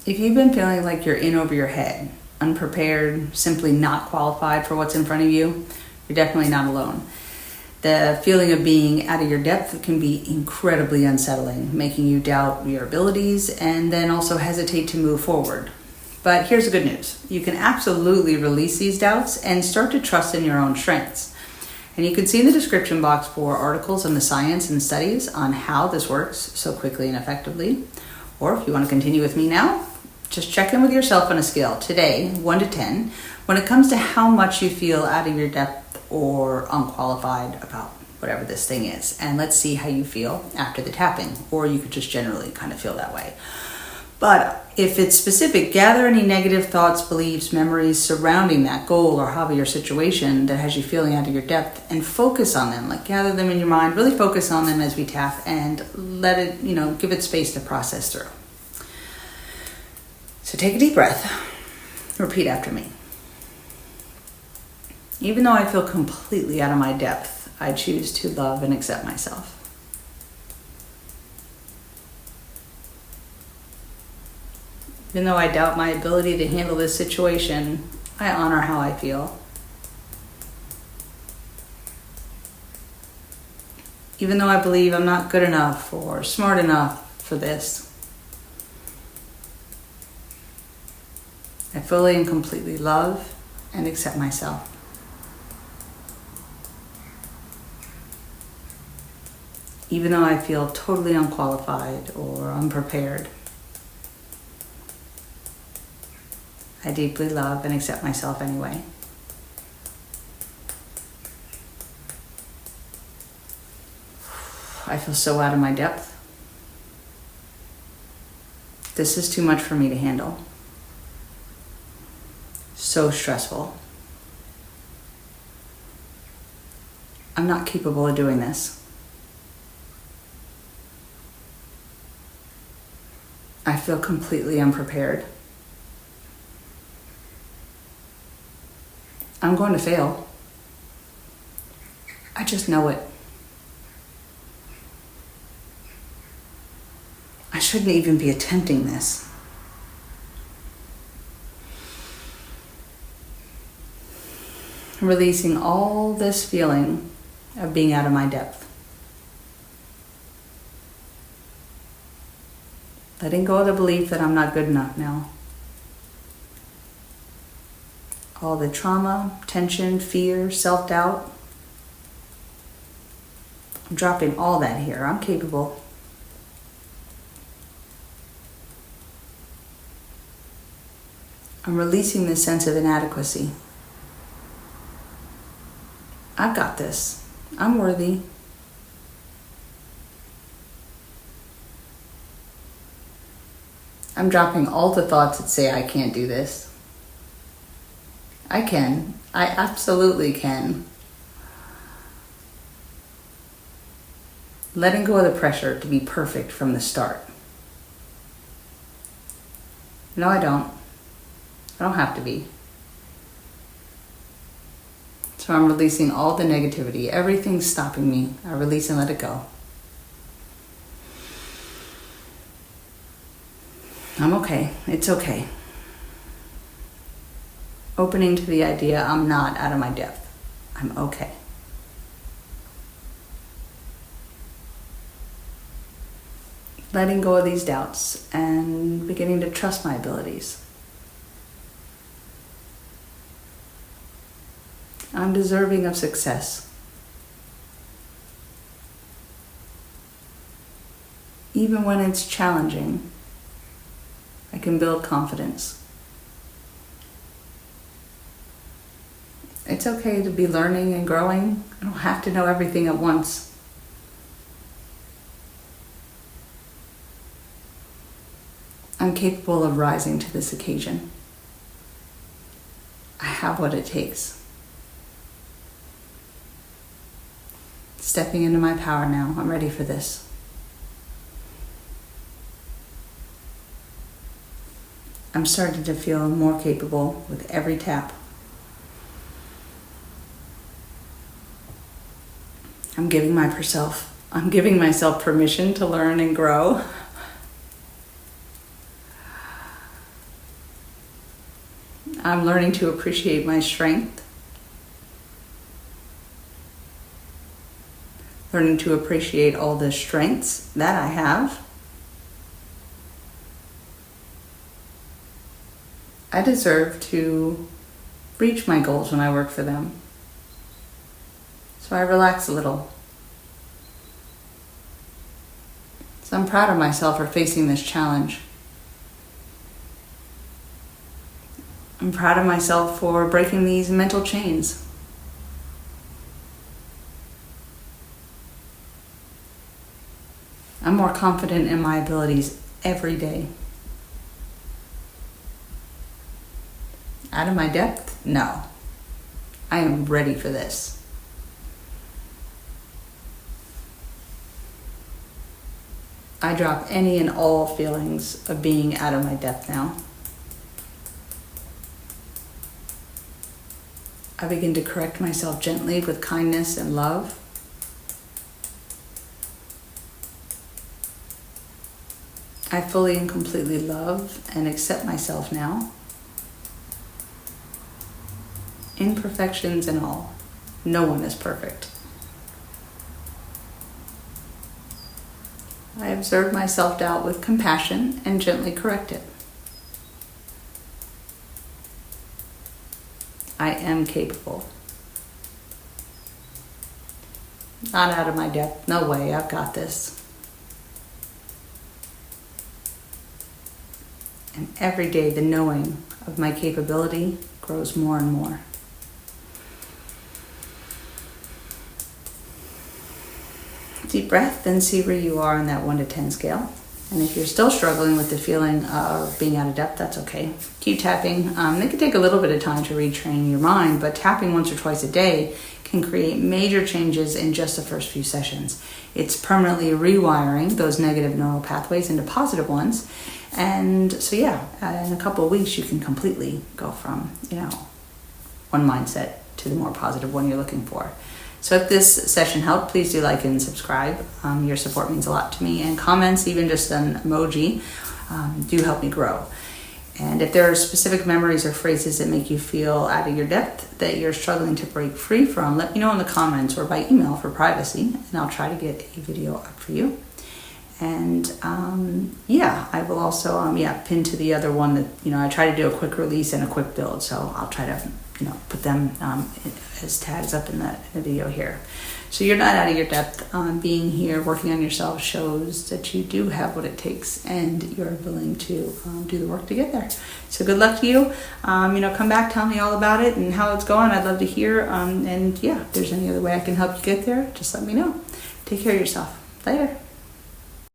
If you've been feeling like you're in over your head, unprepared, simply not qualified for what's in front of you, you're definitely not alone. The feeling of being out of your depth can be incredibly unsettling, making you doubt your abilities and then also hesitate to move forward. But here's the good news. You can absolutely release these doubts and start to trust in your own strengths. And you can see in the description box for articles on the science and studies on how this works so quickly and effectively. Or if you want to continue with me now, just check in with yourself on a scale today, 1 to 10, when it comes to how much you feel out of your depth or unqualified about whatever this thing is. And let's see how you feel after the tapping, or you could just generally kind of feel that way. But if it's specific, gather any negative thoughts, beliefs, memories surrounding that goal or hobby or situation that has you feeling out of your depth and focus on them. Like gather them in your mind, really focus on them as we tap and let it, give it space to process through. So take a deep breath. Repeat after me. Even though I feel completely out of my depth, I choose to love and accept myself. Even though I doubt my ability to handle this situation, I honor how I feel. Even though I believe I'm not good enough or smart enough for this, I fully and completely love and accept myself. Even though I feel totally unqualified or unprepared, I deeply love and accept myself anyway. I feel so out of my depth. This is too much for me to handle. So stressful. I'm not capable of doing this. I feel completely unprepared. I'm going to fail. I just know it. I shouldn't even be attempting this. I'm releasing all this feeling of being out of my depth. Letting go of the belief that I'm not good enough now. All the trauma, tension, fear, self-doubt. I'm dropping all that here. I'm capable. I'm releasing this sense of inadequacy. I've got this. I'm worthy. I'm dropping all the thoughts that say I can't do this. I can. I absolutely can. Letting go of the pressure to be perfect from the start. No, I don't. I don't have to be. So I'm releasing all the negativity. Everything's stopping me. I release and let it go. I'm okay. It's okay. Opening to the idea I'm not out of my depth. I'm okay. Letting go of these doubts and beginning to trust my abilities. I'm deserving of success. Even when it's challenging, I can build confidence. It's okay to be learning and growing. I don't have to know everything at once. I'm capable of rising to this occasion. I have what it takes. Stepping into my power now. I'm ready for this. I'm starting to feel more capable with every tap. I'm giving myself permission to learn and grow. I'm learning to appreciate my strength. Learning to appreciate all the strengths that I have. I deserve to reach my goals when I work for them. So I relax a little. So I'm proud of myself for facing this challenge. I'm proud of myself for breaking these mental chains. I'm more confident in my abilities every day. Out of my depth? No. I am ready for this. I drop any and all feelings of being out of my depth now. I begin to correct myself gently with kindness and love. I fully and completely love and accept myself now. Imperfections and all. No one is perfect. I observe my self-doubt with compassion and gently correct it. I am capable. Not out of my depth. No way, I've got this. And every day the knowing of my capability grows more and more. Deep breath, then see where you are on that 1 to 10 scale. And if you're still struggling with the feeling of being out of depth, that's okay. Keep tapping. It can take a little bit of time to retrain your mind, but tapping once or twice a day can create major changes in just the first few sessions. It's permanently rewiring those negative neural pathways into positive ones. And so in a couple of weeks, you can completely go from, one mindset to the more positive one you're looking for. So if this session helped, please do like and subscribe. Your support means a lot to me. And comments, even just an emoji, do help me grow. And if there are specific memories or phrases that make you feel out of your depth that you're struggling to break free from, let me know in the comments or by email for privacy, and I'll try to get a video up for you. And I will also pin to the other one that I try to do a quick release and a quick build, so I'll try to put them as tags up in the video here. So you're not out of your depth. Being here, working on yourself shows that you do have what it takes, and you're willing to do the work to get there. So good luck to you. Come back, tell me all about it and how it's going. I'd love to hear. If there's any other way I can help you get there, just let me know. Take care of yourself. Later.